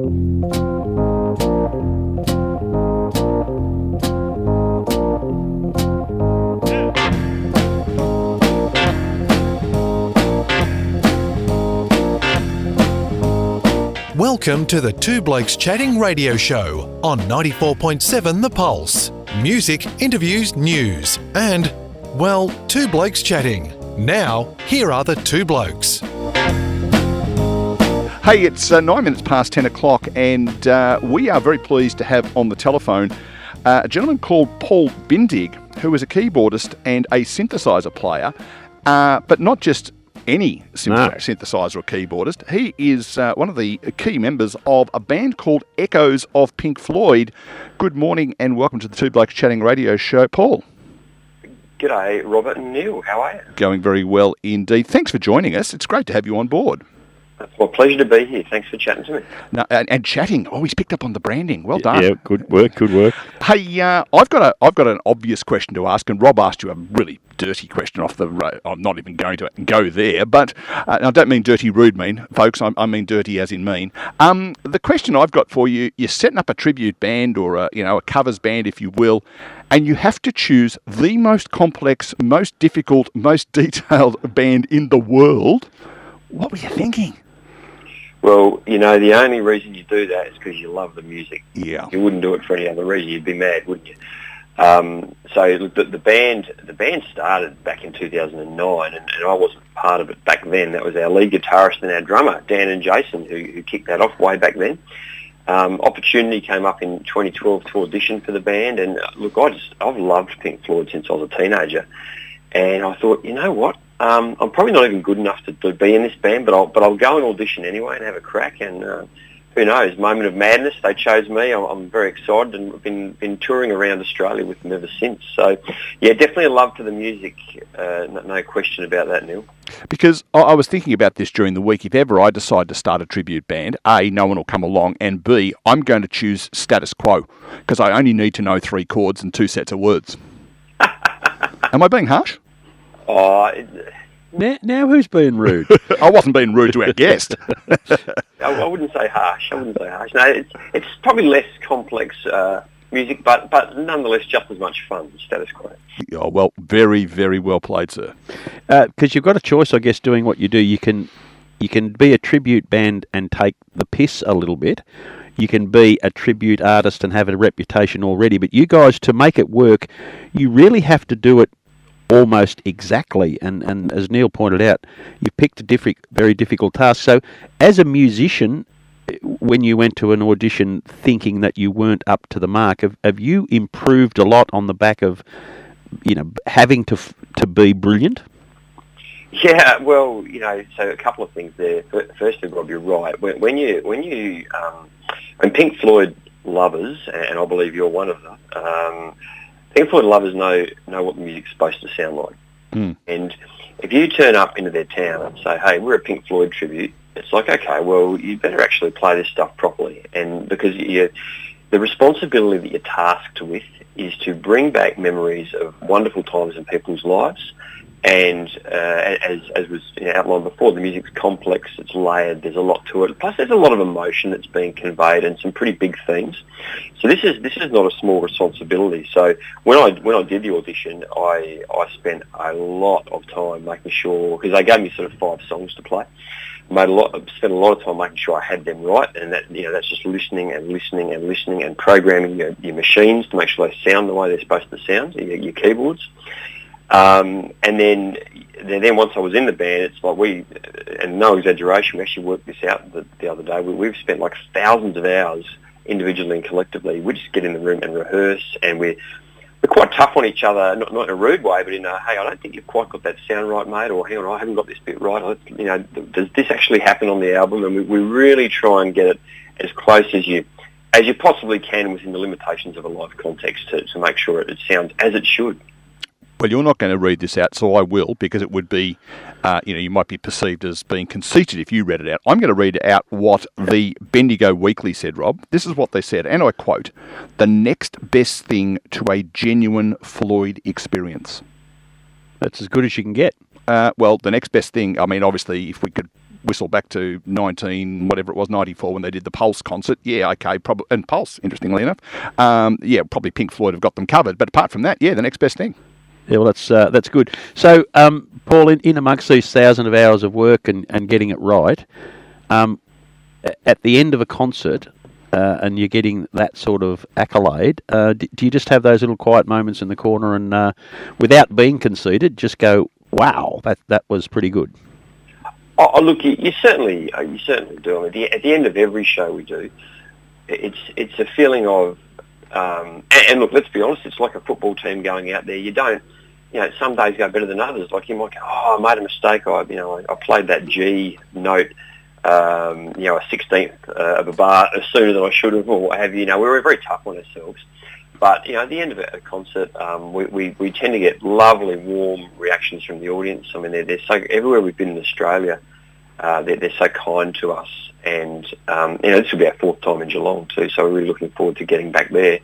Welcome to the Two Blokes Chatting radio show on 94.7 The Pulse. Music, interviews, news, and, well, Two Blokes Chatting. Now, here are the two blokes. Hey, it's 9 minutes past 10 o'clock, and we are very pleased to have on the telephone a gentleman called Paul Bindig, who is a keyboardist and a synthesizer player, but not just any synthesizer or keyboardist. He is one of the key members of a band called Echoes of Pink Floyd. Good morning and welcome to the Two Blokes Chatting radio show, Paul. G'day, Robert and Neil. How are you? Going very well indeed. Thanks for joining us. It's great to have you on board. It's my pleasure to be here. Thanks for chatting to me. No, and chatting. Oh, he's picked up on the branding. Well done. Yeah, good work. Hey, I've got an obvious question to ask, and Rob asked you a really dirty question off the road. I'm not even going to go there, but I don't mean dirty rude mean, folks. I mean dirty as in mean. The question I've got for you: you're setting up a tribute band or a covers band, if you will, and you have to choose the most complex, most difficult, most detailed band in the world. What were you thinking? Well, the only reason you do that is because you love the music. Yeah. You wouldn't do it for any other reason. You'd be mad, wouldn't you? So the band started back in 2009, and I wasn't part of it back then. That was our lead guitarist and our drummer, Dan and Jason, who kicked that off way back then. Opportunity came up in 2012 to audition for the band, and look, I've loved Pink Floyd since I was a teenager, and I thought, you know what? I'm probably not even good enough to be in this band, but I'll go and audition anyway and have a crack. And who knows? Moment of madness. They chose me. I'm very excited, and I've been touring around Australia with them ever since. So, yeah, definitely a love for the music. No question about that, Neil. Because I was thinking about this during the week. If ever I decide to start a tribute band, A, no one will come along, and B, I'm going to choose status quo because I only need to know 3 chords and 2 sets of words. Am I being harsh? Now who's being rude? I wasn't being rude to our guest. I wouldn't say harsh. No, it's probably less complex music, but nonetheless just as much fun. Status quo. Oh, well, very, very well played, sir. Because you've got a choice, I guess, doing what you do. You can be a tribute band and take the piss a little bit. You can be a tribute artist and have a reputation already. But you guys, to make it work, you really have to do it almost exactly, and as Neil pointed out, you picked a very difficult task. So as a musician, when you went to an audition thinking that you weren't up to the mark, have you improved a lot on the back of having to be brilliant? Yeah, well, so a couple of things there. Firstly, Rob, you're right. When Pink Floyd lovers, and I believe you're one of them, Pink Floyd lovers know what the music's supposed to sound like. Mm. And if you turn up into their town and say, hey, we're a Pink Floyd tribute, it's like, okay, well, you better actually play this stuff properly. And because the responsibility that you're tasked with is to bring back memories of wonderful times in people's lives. And as was outlined before, the music's complex, it's layered, there's a lot to it. Plus there's a lot of emotion that's being conveyed and some pretty big themes. So this is not a small responsibility. So when I did the audition, I spent a lot of time making sure, because they gave me sort of 5 songs to play. Spent a lot of time making sure I had them right, and that's just listening and programming your machines to make sure they sound the way they're supposed to sound, your keyboards. And then once I was in the band, it's like and no exaggeration, we actually worked this out the other day. We've spent like thousands of hours individually and collectively. We just get in the room and rehearse, and we're quite tough on each other, not in a rude way, but in a, hey, I don't think you've quite got that sound right, mate, or hang on, I haven't got this bit right. Does this actually happen on the album? And we really try and get it as close as you possibly can within the limitations of a live context to make sure it sounds as it should. Well, you're not going to read this out, so I will, because it would be, you might be perceived as being conceited if you read it out. I'm going to read out what the Bendigo Weekly said, Rob. This is what they said, and I quote, "The next best thing to a genuine Floyd experience." That's as good as you can get. Well, the next best thing, I mean, obviously, if we could whistle back to 94 when they did the Pulse concert. Yeah, okay, probably, and Pulse, interestingly enough. Probably Pink Floyd have got them covered. But apart from that, yeah, the next best thing. Yeah, well, that's good. So, Paul, in amongst these thousands of hours of work and getting it right, at the end of a concert, and you're getting that sort of accolade, do you just have those little quiet moments in the corner and, without being conceited, just go, wow, that was pretty good? Oh, look, you certainly do. I mean, at the end of every show we do, it's a feeling of, and look, let's be honest, it's like a football team going out there. You don't, some days go better than others. Like you might go, I made a mistake. I played that G note, a 16th of a bar sooner than I should have, or what have you. We were very tough on ourselves. But, at the end of a concert, we tend to get lovely, warm reactions from the audience. I mean, they're so, everywhere we've been in Australia, they're so kind to us. And, this will be our 4th time in Geelong too, so we're really looking forward to getting back there.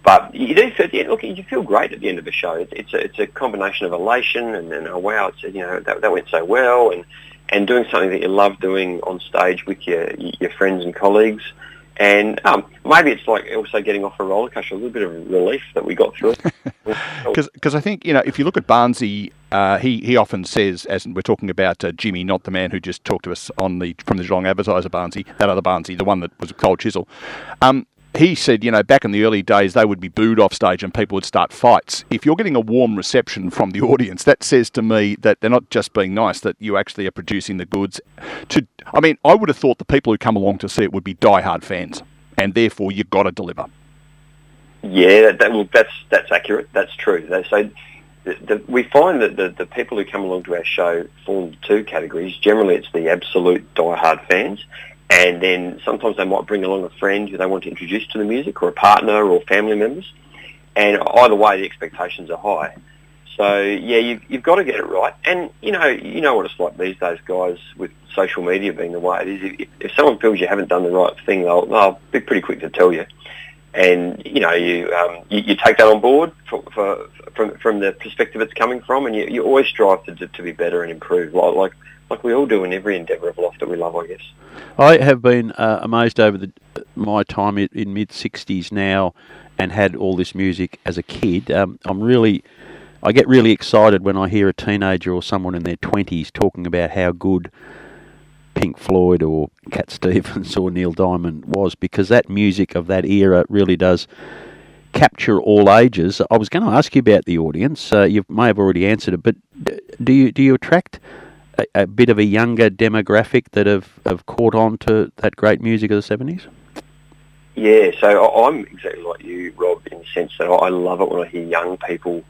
But you do feel, you feel great at the end of a show. It's a combination of elation and oh wow, that went so well, and doing something that you love doing on stage with your friends and colleagues. And maybe it's like also getting off a roller coaster, a little bit of relief that we got through it. Because I think, if you look at Barnsey, he often says, as we're talking about Jimmy, not the man who just talked to us from the Geelong Advertiser, Barnsey, that other Barnsey, the one that was a cold chisel. He said, back in the early days, they would be booed off stage and people would start fights. If you're getting a warm reception from the audience, that says to me that they're not just being nice, that you actually are producing the goods. I would have thought the people who come along to see it would be diehard fans, and therefore you've got to deliver. Yeah, that's accurate. That's true. So we find that the people who come along to our show fall into 2 categories. Generally, it's the absolute diehard fans. And then sometimes they might bring along a friend who they want to introduce to the music, or a partner or family members. And either way, the expectations are high. So, yeah, you've got to get it right. And, you know what it's like these days, guys, with social media being the way it is. If someone feels you haven't done the right thing, they'll be pretty quick to tell you. And, you take that on board from the perspective it's coming from, and you always strive to be better and improve, like we all do in every endeavour of life that we love, I guess. I have been amazed over my time in mid-60s now, and had all this music as a kid. I get really excited when I hear a teenager or someone in their 20s talking about how good Pink Floyd or Cat Stevens or Neil Diamond was, because that music of that era really does capture all ages. I was going to ask you about the audience. You may have already answered it, but do you attract a bit of a younger demographic that have caught on to that great music of the 70s? Yeah, so I'm exactly like you, Rob, in the sense that I love it when I hear young people.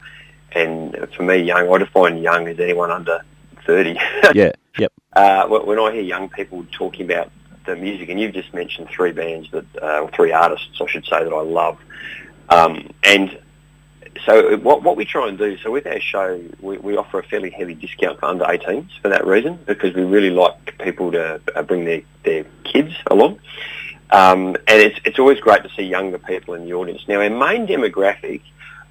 And for me, I define young as anyone under 30. Yeah, yep. When I hear young people talking about the music, and you've just mentioned 3 bands or 3 artists, I should say, that I love. And so what we try and do, so with our show, we offer a fairly heavy discount for under 18s for that reason, because we really like people to bring their kids along. And it's always great to see younger people in the audience. Now, our main demographic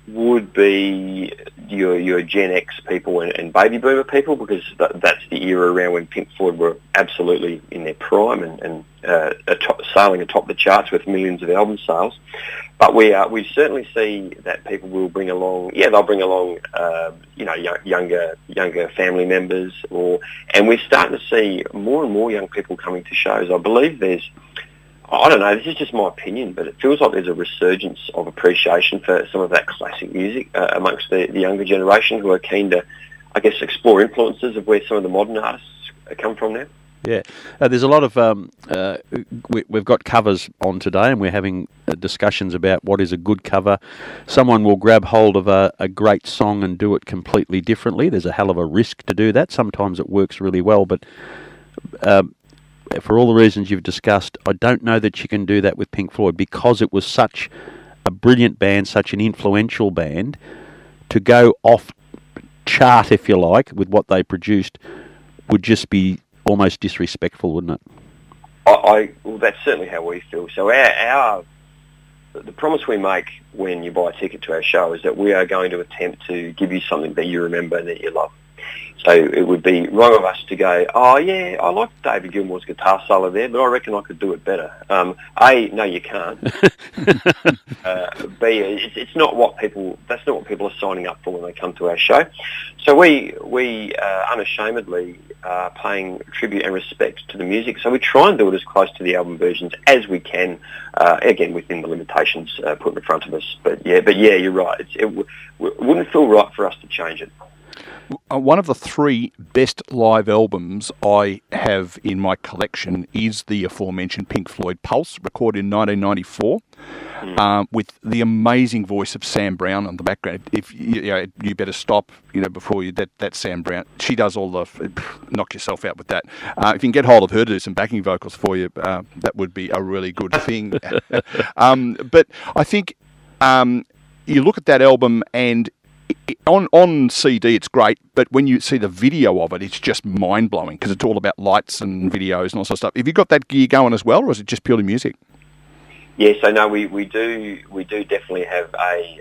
would be your Gen X people and baby boomer people, because that's the era around when Pink Floyd were absolutely in their prime and sailing atop the charts with millions of album sales. But we certainly see that people will bring along, they'll bring along, younger family members, and we're starting to see more and more young people coming to shows. I believe I don't know, this is just my opinion, but it feels like there's a resurgence of appreciation for some of that classic music amongst the younger generation, who are keen to, I guess, explore influences of where some of the modern artists come from now. Yeah, there's a lot of, we've got covers on today, and we're having discussions about what is a good cover. Someone will grab hold of a great song and do it completely differently. There's a hell of a risk to do that. Sometimes it works really well, but for all the reasons you've discussed, I don't know that you can do that with Pink Floyd, because it was such a brilliant band, such an influential band. To go off chart, if you like, with what they produced would just be almost disrespectful, wouldn't it? Well, that's certainly how we feel. So the promise we make when you buy a ticket to our show is that we are going to attempt to give you something that you remember and that you love. So it would be wrong of us to go, oh yeah, I like David Gilmour's guitar solo there, but I reckon I could do it better. A, no, you can't. B, it's not what people. That's not what people are signing up for when they come to our show. So we unashamedly are paying tribute and respect to the music. So we try and do it as close to the album versions as we can, again within the limitations put in front of us. But yeah, you're right. It wouldn't feel right for us to change it. One of the 3 best live albums I have in my collection is the aforementioned Pink Floyd Pulse, recorded in 1994, with the amazing voice of Sam Brown on the background. If you better stop, before you that Sam Brown. She does all the knock yourself out with that. If you can get hold of her to do some backing vocals for you, that would be a really good thing. But I think you look at that album and. On CD, it's great, but when you see the video of it, it's just mind-blowing because it's all about lights and videos and all sorts of stuff. Have you got that gear going as well, or is it just purely music? Yeah, so no, we do definitely have a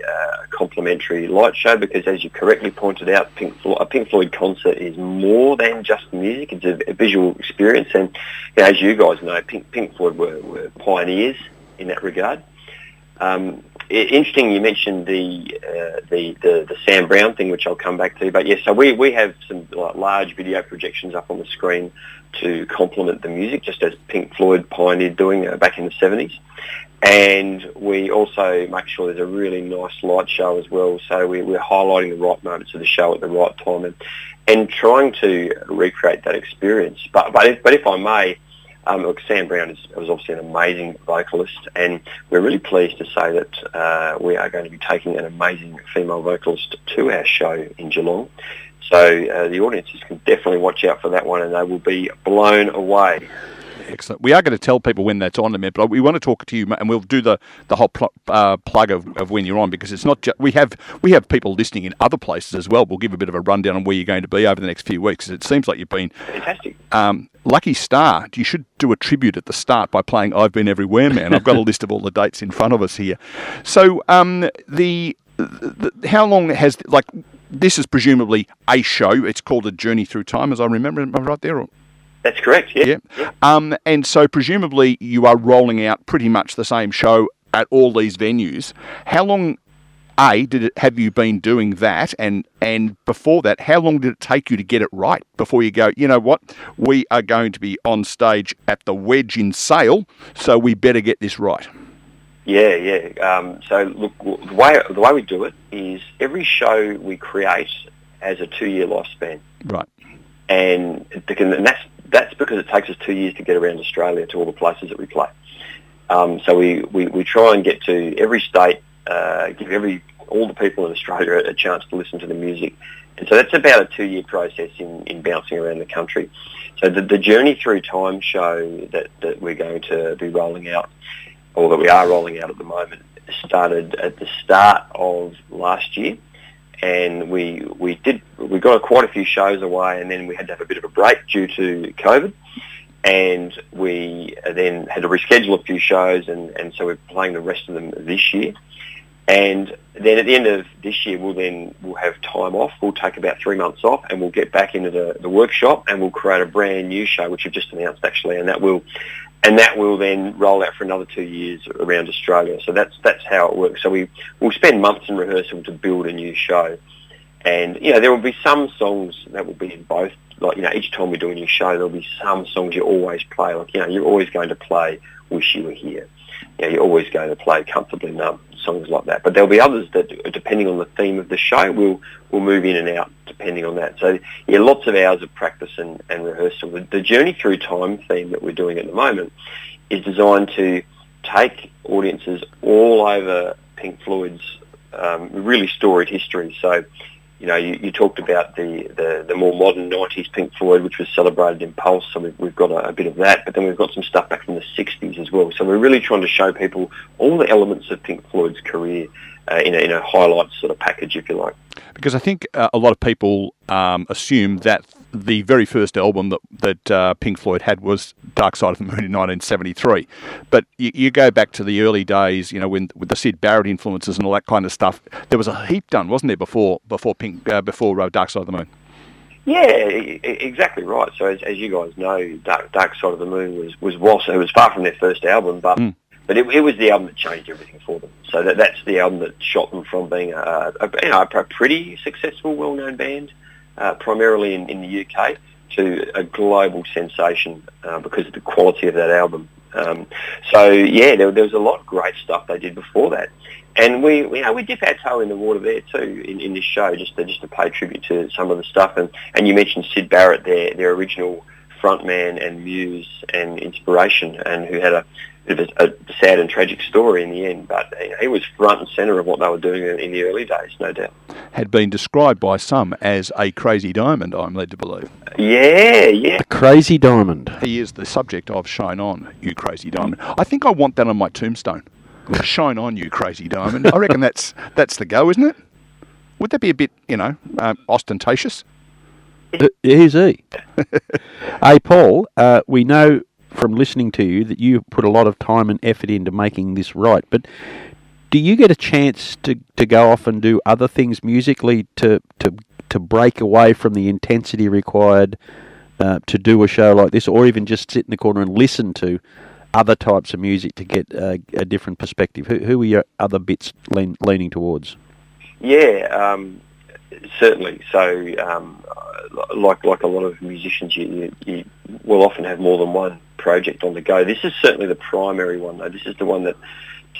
complimentary light show because, as you correctly pointed out, a Pink Floyd concert is more than just music. It's a visual experience, and as you guys know, Pink Floyd were pioneers in that regard. Interesting, you mentioned the Sam Brown thing, which I'll come back to. But yes, so we have some large video projections up on the screen to complement the music, just as Pink Floyd pioneered doing back in the 70s. And we also make sure there's a really nice light show as well. So we're highlighting the right moments of the show at the right time and trying to recreate that experience. But if I may. Look, Sam Brown was obviously an amazing vocalist, and we're really pleased to say that we are going to be taking an amazing female vocalist to our show in Geelong. So the audiences can definitely watch out for that one, and they will be blown away. Excellent. We are going to tell people when that's on in a minute, but we want to talk to you, and we'll do the whole plug of when you're on, because it's not just we have people listening in other places as well. We'll give a bit of a rundown on where you're going to be over the next few weeks. It seems like you've been fantastic. Lucky Star. You should do a tribute at the start by playing "I've Been Everywhere, Man." I've got a list of all the dates in front of us here. So how long has this is presumably a show? It's called A Journey Through Time, as I remember. Am I right there? That's correct, yeah. And so presumably you are rolling out pretty much the same show at all these venues. How long, have you been doing that? And before that, how long did it take you to get it right before you go, you know what, we are going to be on stage at the Wedge in Sale, so we better get this right? Yeah. So look, the way we do it is every show we create has a 2-year lifespan. Right. And that's because it takes us 2 years to get around Australia to all the places that we play. So we try and get to every state, give all the people in Australia a chance to listen to the music. And so that's about a 2-year process in bouncing around the country. So the Journey Through Time show that we're going to be rolling out, or that we are rolling out at the moment, started at the start of last year. And we got quite a few shows away, and then we had to have a bit of a break due to COVID, and we then had to reschedule a few shows, and so we're playing the rest of them this year. And then at the end of this year, we'll have time off. We'll take about 3 months off, and we'll get back into the workshop, and we'll create a brand new show, which we've just announced actually, and that will then roll out for another 2 years around Australia. So that's how it works. So we'll spend months in rehearsal to build a new show. And, there will be some songs that will be in both. Each time we do a new show, there'll be some songs you always play. You're always going to play Wish You Were Here. You're always going to play Comfortably Numb, songs like that. But there'll be others that, depending on the theme of the show, we'll move in and out depending on that. So, lots of hours of practice and rehearsal. The Journey Through Time theme that we're doing at the moment is designed to take audiences all over Pink Floyd's really storied history. So, you talked about the more modern 90s Pink Floyd, which was celebrated in Pulse, so we've got a bit of that, but then we've got some stuff back from the 60s as well. So we're really trying to show people all the elements of Pink Floyd's career in a highlights sort of package, if you like. Because I think a lot of people assume that the very first album that Pink Floyd had was Dark Side of the Moon in 1973. But you go back to the early days, with the Syd Barrett influences and all that kind of stuff. There was a heap done, wasn't there, before Dark Side of the Moon? Yeah, exactly right. So as you guys know, Dark Side of the Moon was far from their first album, but it was the album that changed everything for them. So that's the album that shot them from being a pretty successful, well-known band, primarily in the UK, to a global sensation because of the quality of that album. So yeah, there was a lot of great stuff they did before that, and we dip our toe in the water there too in this show, just to pay tribute to some of the stuff. And you mentioned Sid Barrett, their original frontman and muse and inspiration, and who had a sad and tragic story in the end, but he was front and centre of what they were doing in the early days, no doubt. Had been described by some as a crazy diamond, I'm led to believe. Yeah. A crazy diamond. He is the subject of Shine On, You Crazy Diamond. I think I want that on my tombstone. Shine On, You Crazy Diamond. I reckon that's the go, isn't it? Would that be a bit, ostentatious? Is he? Hey, Paul, we know from listening to you that you put a lot of time and effort into making this right, but do you get a chance to go off and do other things musically to break away from the intensity required to do a show like this, or even just sit in the corner and listen to other types of music to get a different perspective? Who are your other bits leaning towards? Yeah, certainly. So, like a lot of musicians, you will often have more than one project on the go. This is certainly the primary one, though. This is the one that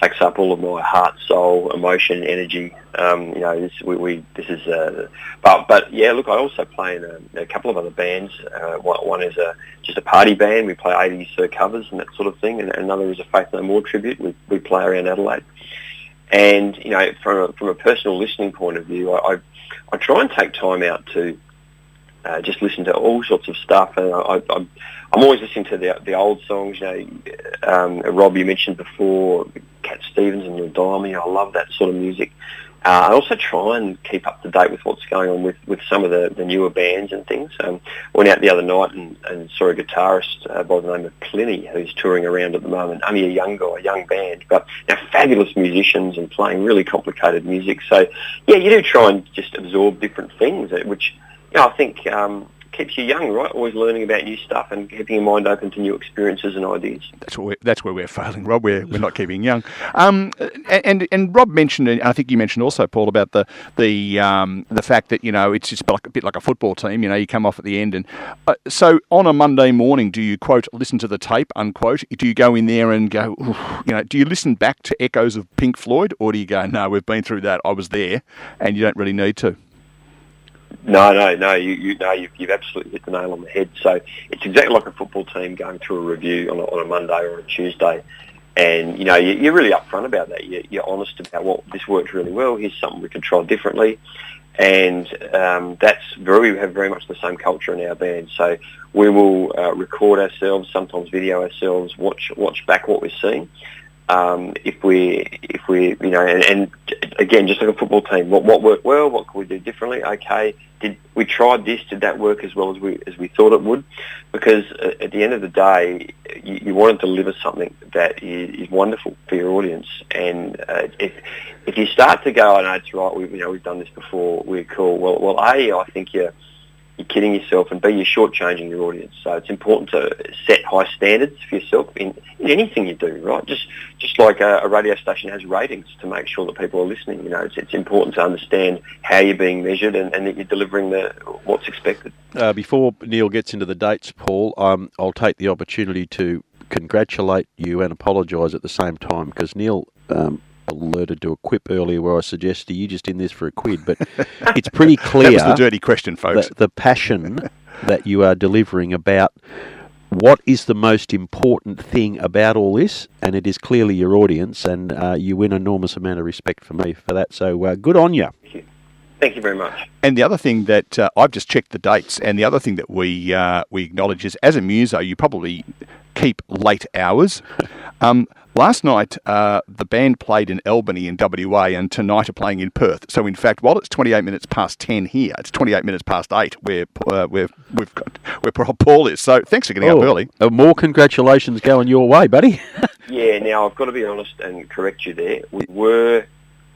takes up all of my heart, soul, emotion, energy. This is. But yeah, look, I also play in a couple of other bands. One is just a party band. We play 80s covers and that sort of thing, and another is a Faith No More tribute. We play around Adelaide. And from a personal listening point of view, I try and take time out to just listen to all sorts of stuff, and I'm always listening to the old songs. Rob, you mentioned before Cat Stevens and Neil Diamond. I love that sort of music. I also try and keep up to date with what's going on with some of the newer bands and things. Went out the other night and saw a guitarist by the name of Pliny, who's touring around at the moment. Only a young guy, a young band, but fabulous musicians and playing really complicated music. So yeah, you do try and just absorb different things, which I think keeps you young, right? Always learning about new stuff and keeping your mind open to new experiences and ideas. That's where we're failing, Rob. We're not keeping young. And Rob mentioned, and I think you mentioned also, Paul, about the fact that it's just a bit like a football team. You come off at the end, and so on a Monday morning, do you quote listen to the tape unquote? Do you go in there and go, do you listen back to echoes of Pink Floyd, or do you go, no, we've been through that, I was there, and you don't really need to? No. You've absolutely hit the nail on the head. So it's exactly like a football team going through a review on a Monday or a Tuesday, and you're really upfront about that. You're honest about this worked really well. Here's something we could try differently, and we have very mumuch the same culture in our band. So we will record ourselves, sometimes video ourselves, watch back what we're seeing. If we and again, just like a football team, what worked well, what could we do differently? Okay, did we tried this? Did that work as well as we thought it would? Because at the end of the day, you want to deliver something that is wonderful for your audience. And if you start to go, oh no, it's right, we've done this before, we're cool. Well, I think you're kidding yourself, and B, you're shortchanging your audience. So it's important to set high standards for yourself in anything you do, right? Just like a radio station has ratings to make sure that people are listening. It's important to understand how you're being measured and that you're delivering what's expected. Before Neil gets into the dates, Paul, I'll take the opportunity to congratulate you and apologise at the same time, because Neil alerted to a quip earlier where I suggested you just in this for a quid, but it's pretty clear. That was the dirty question, folks. The passion that you are delivering about what is the most important thing about all this, and it is clearly your audience, and you win an enormous amount of respect from me for that. So good on you. Thank you very much. And the other thing that I've just checked the dates, and the other thing that we acknowledge is, as a muso, you probably keep late hours. Last night, the band played in Albany in WA, and tonight are playing in Perth. So, in fact, while it's 28 minutes past 10 here, it's 28 minutes past 8 where Paul is. So, thanks for getting up early. More congratulations going your way, buddy. Yeah, now I've got to be honest and correct you there. We were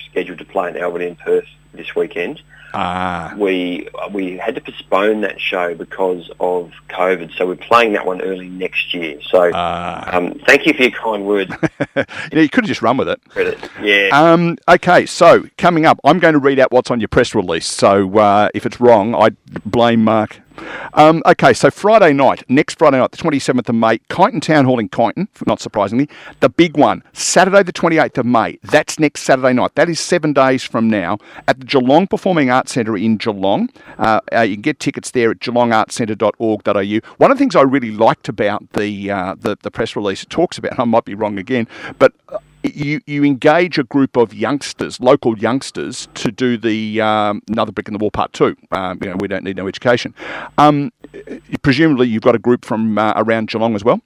scheduled to play in Albany and Perth this weekend. Ah. We had to postpone that show because of COVID, so we're playing that one early next year. So thank you for your kind words. You could have just run with it. Credit. Yeah. Okay, so coming up, I'm going to read out what's on your press release. So if it's wrong, I blame Mark. Okay, so next Friday night, the 27th of May, Kyneton Town Hall in Kyneton, not surprisingly. The big one, Saturday the 28th of May, that's next Saturday night. That is 7 days from now at the Geelong Performing Arts Centre in Geelong. You can get tickets there at geelongartscentre.org.au. One of the things I really liked about the press release, it talks about, and I might be wrong again, but you engage a group of youngsters, local youngsters, to do the Another Brick in the Wall Part 2. We don't need no education. Presumably you've got a group from around Geelong as well?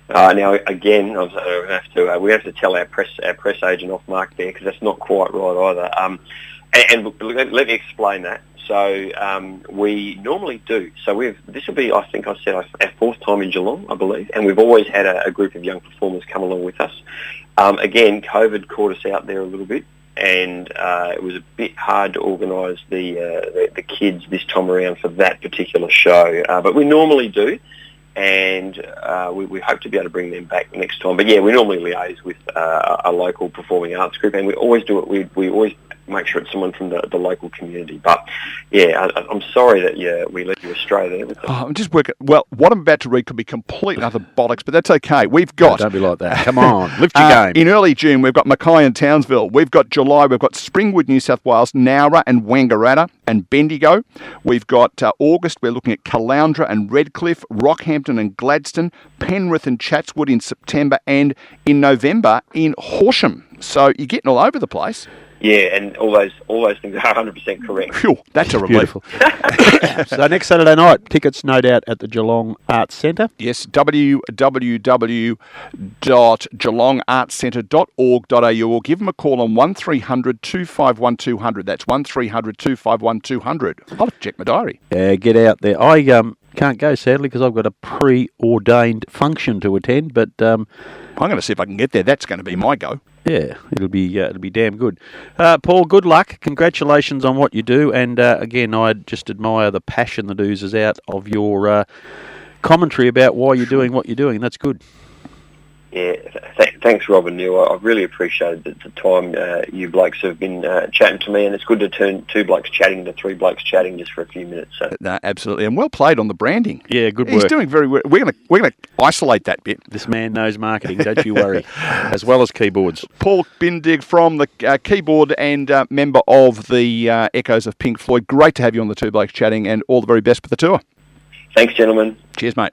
Now, again, we have to tell our press agent off Mark there, because that's not quite right either. And let me explain that. So we normally do. So this will be, I think I said, our fourth time in Geelong, I believe, and we've always had a group of young performers come along with us. Again, COVID caught us out there a little bit, and it was a bit hard to organise the kids this time around for that particular show. But we normally do, and we hope to be able to bring them back next time. But yeah, we normally liaise with a local performing arts group, and we always do it. We always make sure it's someone from the local community. But yeah, I'm sorry that we let you astray there. I'm just working. Well, what I'm about to read could be complete other bollocks, but that's okay. We've got... Don't be like that. Come on, lift your game. In early June, we've got Mackay and Townsville. We've got July, we've got Springwood, New South Wales, Nowra and Wangaratta and Bendigo. We've got August, we're looking at Caloundra and Redcliffe, Rockhampton and Gladstone, Penrith and Chatswood in September, and in November in Horsham. So you're getting all over the place. Yeah, and all those things are 100% correct. Phew, that's a relief. So next Saturday night, tickets no doubt at the Geelong Arts Centre. Yes, www.geelongartscentre.org.au, or give them a call on 1300 251 200. That's 1300 251 200. I'll have to check my diary. Yeah, get out there. I can't go, sadly, because I've got a preordained function to attend, but... I'm going to see if I can get there. That's going to be my go. Yeah, it'll be damn good. Paul, good luck. Congratulations on what you do. And again, I just admire the passion that oozes out of your commentary about why you're doing what you're doing. That's good. Yeah, thanks, Rob and Neil. I've really appreciated the time you blokes have been chatting to me, and it's good to turn two blokes chatting to three blokes chatting just for a few minutes. So. No, absolutely, and well played on the branding. Yeah, good work. He's doing very well. We're gonna isolate that bit. This man knows marketing, don't you worry, as well as keyboards. Paul Bindig from the keyboard and member of the Echoes of Pink Floyd. Great to have you on the Two Blokes Chatting, and all the very best for the tour. Thanks, gentlemen. Cheers, mate.